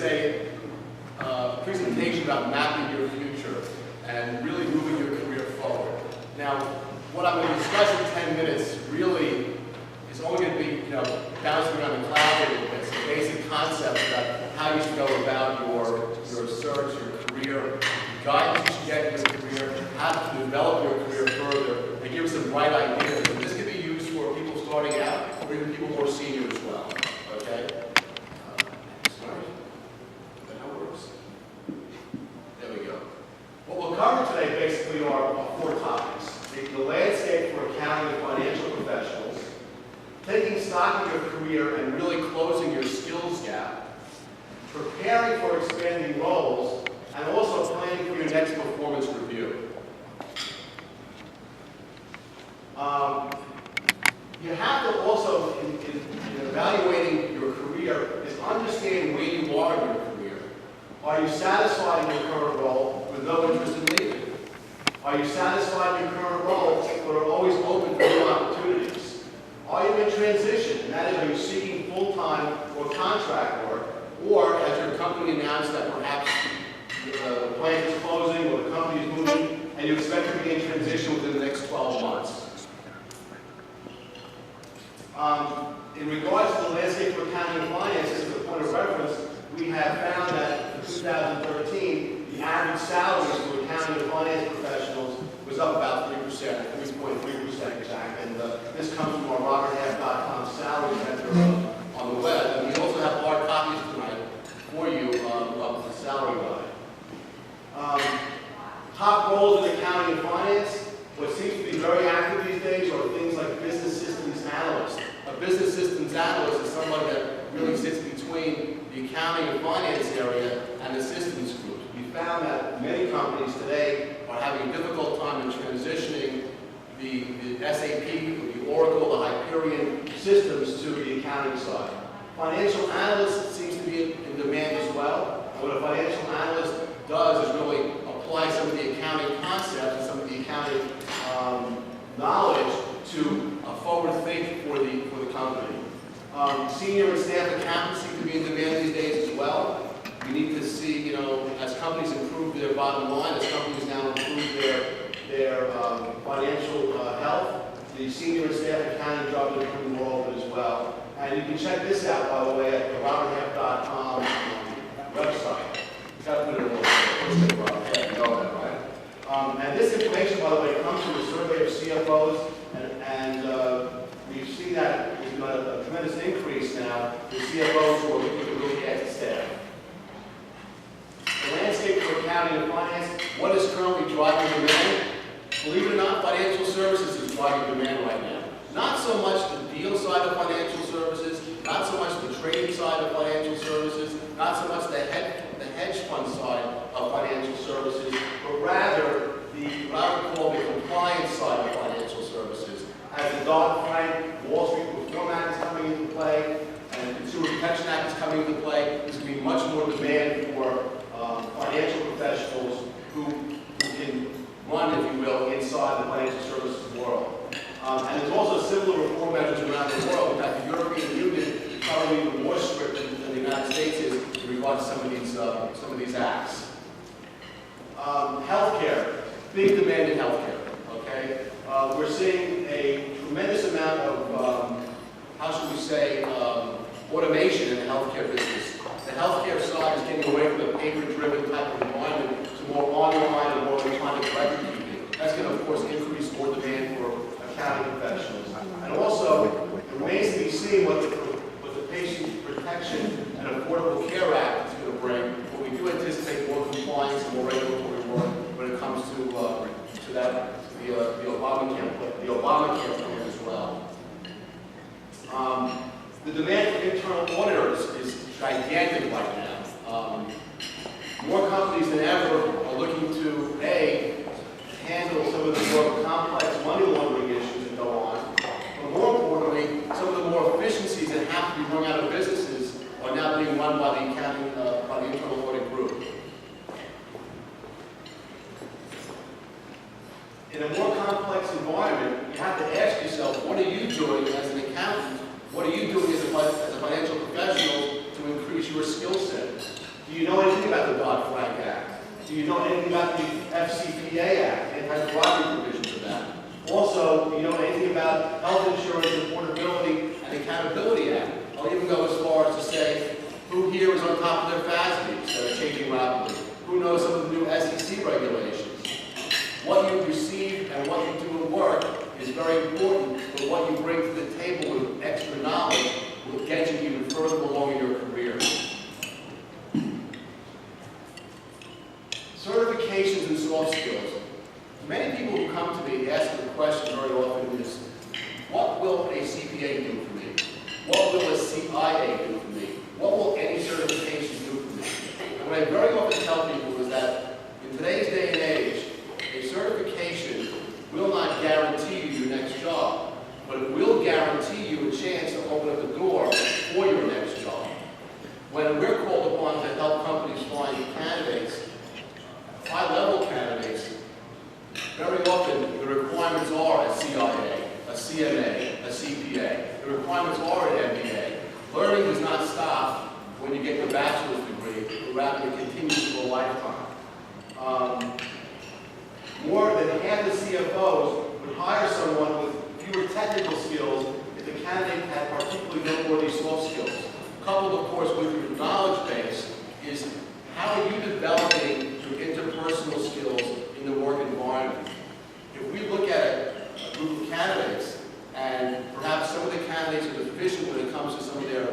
a presentation about mapping your future and really moving your career forward. Now, what I'm going to discuss in 10 minutes really is only going to be, bouncing around the cloud a little bit. Some basic concepts about how you should go about your search, your career, guidance you should get in your career, how to develop your career further, and give some bright ideas. And this can be used for people starting out or even people more senior as well. Okay? There we go. What we'll cover today basically are 4 topics. The landscape for accounting and financial professionals, taking stock of your career and really closing your skills gap, preparing for expanding roles, and also planning for your next performance review. You have to also, in evaluating your career, is understanding where you are in your career. Are you satisfied in your current role with no interest in leaving? Are you satisfied in your current role but are always open for new opportunities? Are you in transition? And that is, are you seeking full-time or contract work? Or has your company announced that perhaps the plant is closing or the company is moving and you expect to be in transition within the next 12 months? In regards to the landscape for accounting and finance, as a point of reference, we have found that in 2013, the average salaries for accounting and finance professionals was up about 3%, 3.3% exact. And this comes from our RobertHalf.com salary center on the web. And we also have hard copies tonight for you of the salary guide. Top roles in accounting and finance. What seems to be very active these days are things like business systems analyst. A business systems analyst is somebody that really sits between the accounting and finance area and the systems group. We found that many companies today are having a difficult time in transitioning the SAP, the Oracle, the Hyperion systems to the accounting side. Financial analyst seems to be in demand as well. And what a financial analyst does is really apply some of the accounting concepts and some of the accounting knowledge to forward think for the company. Senior and staff accountants seem to be in demand these days as well. We need to see, as companies improve their bottom line, as companies now improve their financial health, the senior and staff accounting jobs are becoming more open as well. And you can check this out, by the way, at the RobertHalf.com website. Got to put it in a little bit. You know that, right? And this information, by the way, comes from a survey of CFOs, and we see that there's been a tremendous increase now in CFOs who are looking to really add to staff. The landscape for accounting and finance, what is currently driving demand? Believe it or not, financial services is driving demand right now. Not so much the deal side of financial services, not so much the trading side of financial services, not so much the hedge fund side of financial services, but rather what I would call the compliance side of financial services. As the Dodd-Frank Wall Street Reform Act is coming into play, and the Consumer Protection Act is coming into play, there's going to be much more demand for financial professionals who can run, if you will, inside the financial services world. And there's also similar reform measures around the world. In fact, the European Union is probably even more strict than the United States is in regard to some of these acts. Healthcare, big demand in healthcare. Okay, we're seeing a tremendous amount of how should we say automation in the healthcare business. The healthcare side is getting away from the paper-driven type of environment to more online and more electronic record keeping. That's going to, of course, increase more demand for accounting professionals. And also, it remains to be seen what the Patient Protection and Affordable Care Act is going to bring. But we do anticipate more compliance and more regulatory work when it comes to that, the Obamacare plan as well. The demand for internal auditors is gigantic right now. More companies than ever are looking to, A, handle some of the more complex money laundering issues that go on, but more importantly, some of the more efficiencies that have to be run out of businesses are now being run by the accounting, by the internal audit group. In a more complex environment, you have to ask yourself, what are you doing as an accountant? What are you doing as a financial professional to increase your skill set? Do you know anything about the Dodd-Frank Act? Do you know anything about the FCPA Act, anti-bribery provisions of that? Also, do you know anything about health insurance, affordability, and accountability act? I'll even go as far as to say, who here is on top of their FASBs that are changing rapidly? Who knows some of the new SEC regulations? What you receive and what you do at work is very important, but what you bring to the table with extra knowledge will get you even further along in your career. Certifications and soft skills. Many people who come to me ask the question very often is, what will a CPA do for me? What will a CIA do for me? What will any certification do for me? And what I very often tell people is that in today's day and age, a certification will not guarantee you your next job, but it will guarantee you a chance to open up the door for your next job. When we're called upon to help companies find candidates, high-level candidates, very often the requirements are a CIA, a CMA, a CPA. The requirements are an MBA. Learning does not stop when you get your bachelor's degree, but rather it continues for a lifetime. More than half the CFOs would hire someone with fewer technical skills if the candidate had particularly noteworthy soft skills. Coupled, of course, with your knowledge base is how are you developing your interpersonal skills in the work environment. If we look at a group of candidates, and perhaps some of the candidates are deficient when it comes to some of their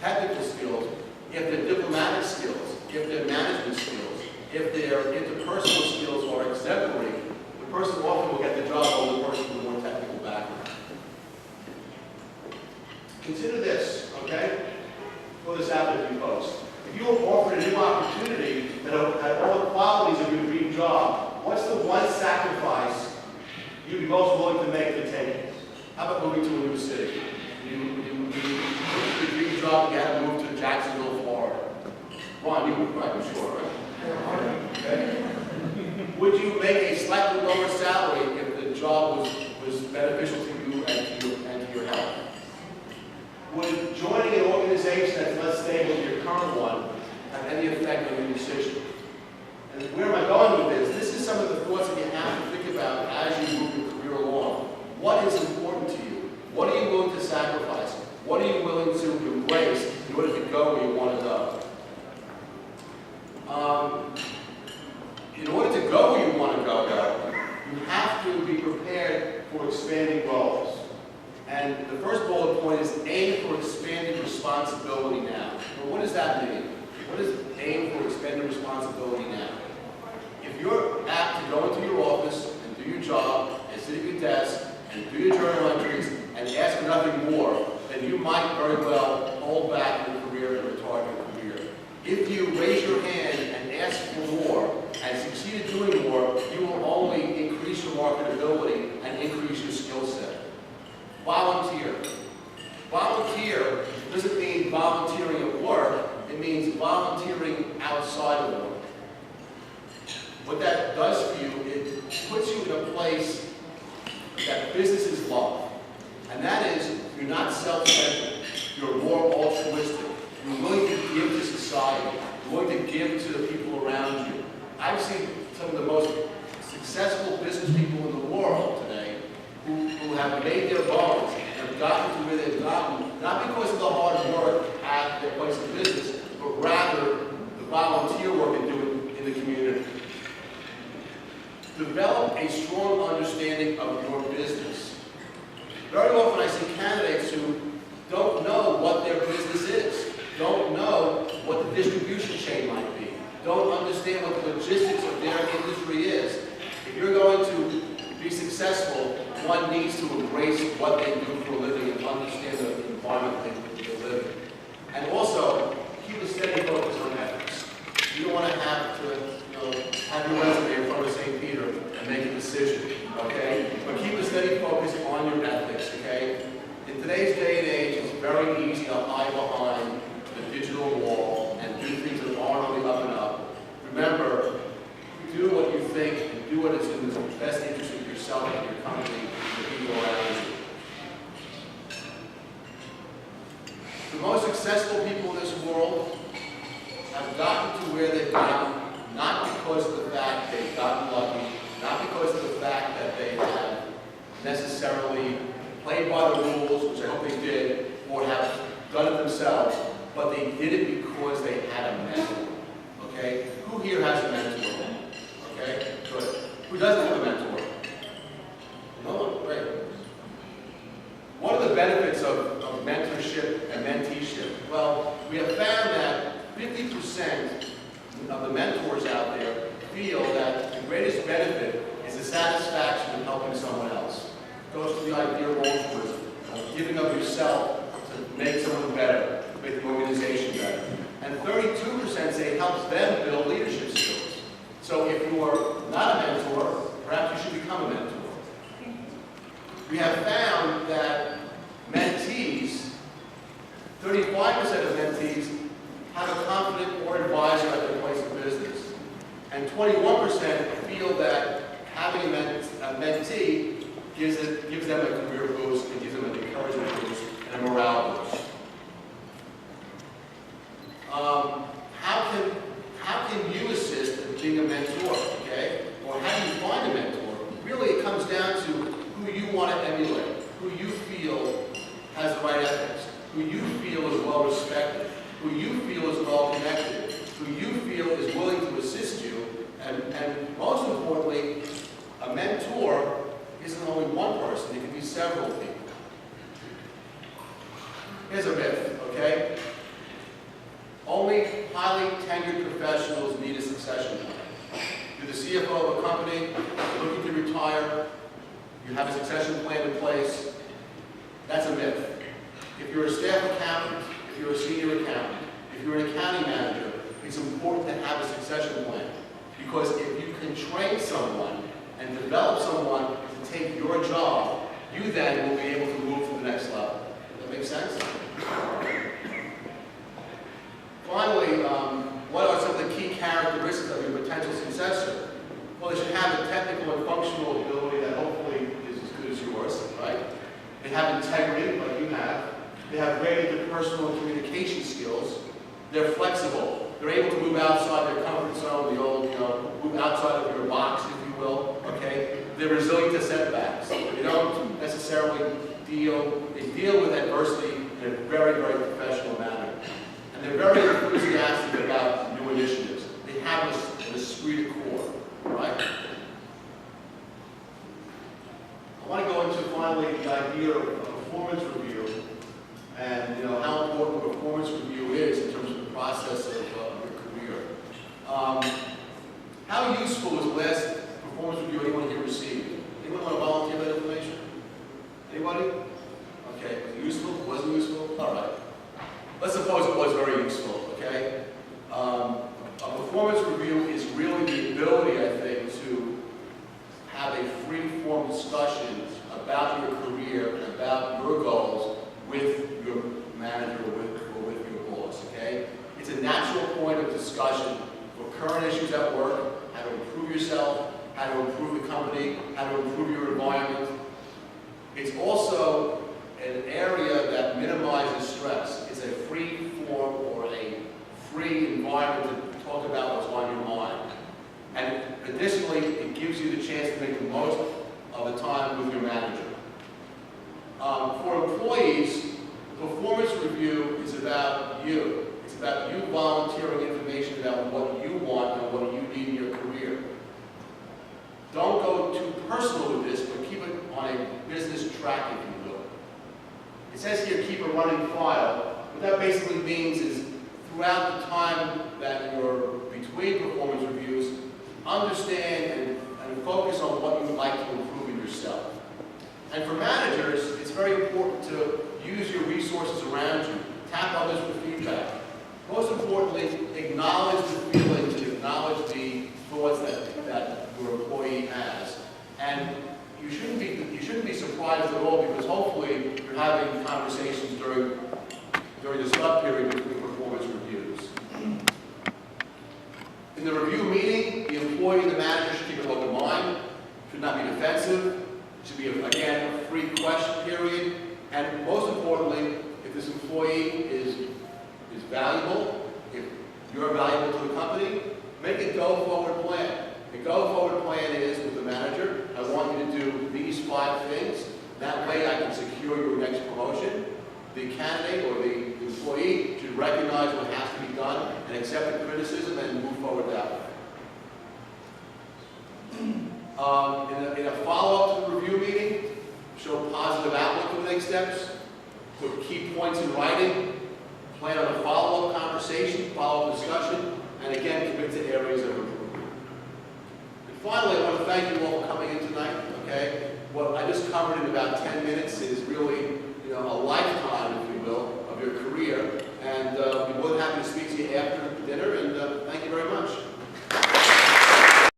technical skills, if their diplomatic skills, if their management skills, if their interpersonal skills are exemplary, the person often will get the job over the person with a more technical background. Consider this, okay? Throw this out there to you folks. If you were offered a new opportunity that had all the qualities of your dream job, what's the one sacrifice you'd be most willing to make to take it? How about moving to a new city? You dream job, you had to move to Jacksonville, Florida. Ron, you would probably be sure, right? Okay. Would you make a slightly lower salary if the job was beneficial to you and to your health? Would joining an organization that's less stable than your current one have any effect on your decision? And where am I going with this? This is some of the thoughts that you have to think about as you move your career along. What is important to you? What are you willing to sacrifice? What are you willing to embrace in order to go where you want to go? In order to go where you want to go, you have to be prepared for expanding roles. And the first bullet point is aim for expanded responsibility now. Well, what does that mean? What does aim for expanded responsibility now? If you're apt to go into your office and do your job and sit at your desk and do your journal entries and ask for nothing more, then you might very well hold back your career and retard your career. If you raise your hand and ask for more and succeed at doing more, you will only increase your marketability and increase your skill set. Volunteer. Volunteer doesn't mean volunteering at work, it means volunteering outside of work. What that does for you, it puts you in a place that businesses love. And that is, you're not self-centered, you're more altruistic. You're willing to give to society, you're willing to give to the people around you. I've seen some of the most successful business people in the world today who have made their bones and have gotten to where they've gotten, not because of the hard work at their place of business, but rather the volunteer work they do in the community. Develop a strong understanding of your business. Very often I see candidates who don't know what their business is, don't know what the distribution chain might be, don't understand what the logistics of their industry is. If you're going to be successful, one needs to embrace what they do for a living and understand the environment they live in. And also, keep a steady focus on ethics. You don't want to have have your resume in front of St. Peter and make a decision, okay? But keep a steady focus on your ethics, okay? In today's day and age, it's very easy to hide behind the digital wall and do things that aren't on the up and up. Remember, do what you think and do what is in the best interest of yourself and your company and the people around you. The most successful people in this world have gotten to where they've gotten, not because of the fact they've gotten lucky, not because of the fact that they have necessarily played by the rules, which I hope they did, or have done it themselves, but they did it because they had a mentor. Okay? Who here has a mentor? Okay? Good. Who doesn't have a mentor? No one? Great. What are the benefits of mentorship and menteeship? Well, we have found that 50% of the mentors out there feel that the greatest benefit is the satisfaction of helping someone else. It goes to the idea of altruism, of giving of yourself to make someone better, to make the organization better. And 32% say it helps them build leadership skills. So if you are not a mentor, perhaps you should become a mentor. We have found that mentees, 35% of mentees have a confident or advisor at their place of business. And 21% feel that having a mentee gives them a career boost, and gives them an encouragement boost, and a morale boost. How can you assist in being a mentor, okay? Or how do you find a mentor? Really, it comes down to who you want to emulate, who you feel has the right ethics, who you feel is well respected, who you feel is well connected, who you feel is willing to assist you, and most importantly, a mentor isn't only one person, it can be several people. Here's a myth, okay? Only highly tenured professionals need a succession plan. You're the CFO of a company, you're looking to retire, you have a succession plan in place. That's a myth. If you're a staff accountant, if you're a senior accountant, if you're an accounting manager, it's important to have a succession plan. Because if you can train someone and develop someone to take your job, you then will be able to move to the next level. Does that make sense? Finally, what are some of the key characteristics of your potential successor? Well, they should have the technical and functional ability that hopefully is as good as yours, right? They have integrity, like you have. They have great interpersonal and communication skills. They're flexible. They're able to move outside their comfort zone, the old, move outside of your box, if you will, okay? They're resilient to setbacks. They don't necessarily deal with adversity in a very, very professional manner. And they're very enthusiastic about new initiatives. They have an esprit de corps, right? I want to go into finally the idea of performance review and how important performance review is in terms of the process of your career. How useful was the last performance review anyone here received? Anyone want to volunteer that information? Anybody? Okay, was it useful? Wasn't useful? All right. Let's suppose it was very useful, okay? A performance review is really the ability, I think, to have a free-form discussion about your career and about your goals with your manager or with your boss, okay? It's a natural point of discussion for current issues at work, how to improve yourself, how to improve the company, how to improve your environment. It's also an area that minimizes stress. It's a free form or a free environment to talk about what's on your mind. And additionally, it gives you the chance to make the most of the time with your manager. For employees, the performance review is about you. It's about you volunteering information about what you want and what you need in your career. Don't go too personal with this, but keep it on a business track, if you will. It says here, keep a running file. What that basically means is, throughout the time that you're between performance reviews, understand and focus on what you would like to improve in yourself. And for managers, it's very important to use your resources around you, tap others for feedback. Most importantly, acknowledge the feelings and acknowledge the thoughts that your employee has. And you shouldn't be surprised at all, because hopefully you're having conversations during the stub period between performance reviews. In the review meeting, the employee and the manager should keep an open mind, should not be defensive. It should be, again, a free question period. And most importantly, if this employee is valuable, if you're valuable the candidate or the employee should recognize what has to be done and accept the criticism and move forward that way. In a follow-up to the review meeting, show positive outlook for the next steps, put key points in writing, plan on a follow-up conversation, follow-up discussion, and again, commit to areas of improvement. And finally, I want to thank you all for coming in tonight, okay? What I just covered in about 10 minutes is really, a lifetime, if you will, of your career, and we're more than happy to speak to you after dinner, and thank you very much.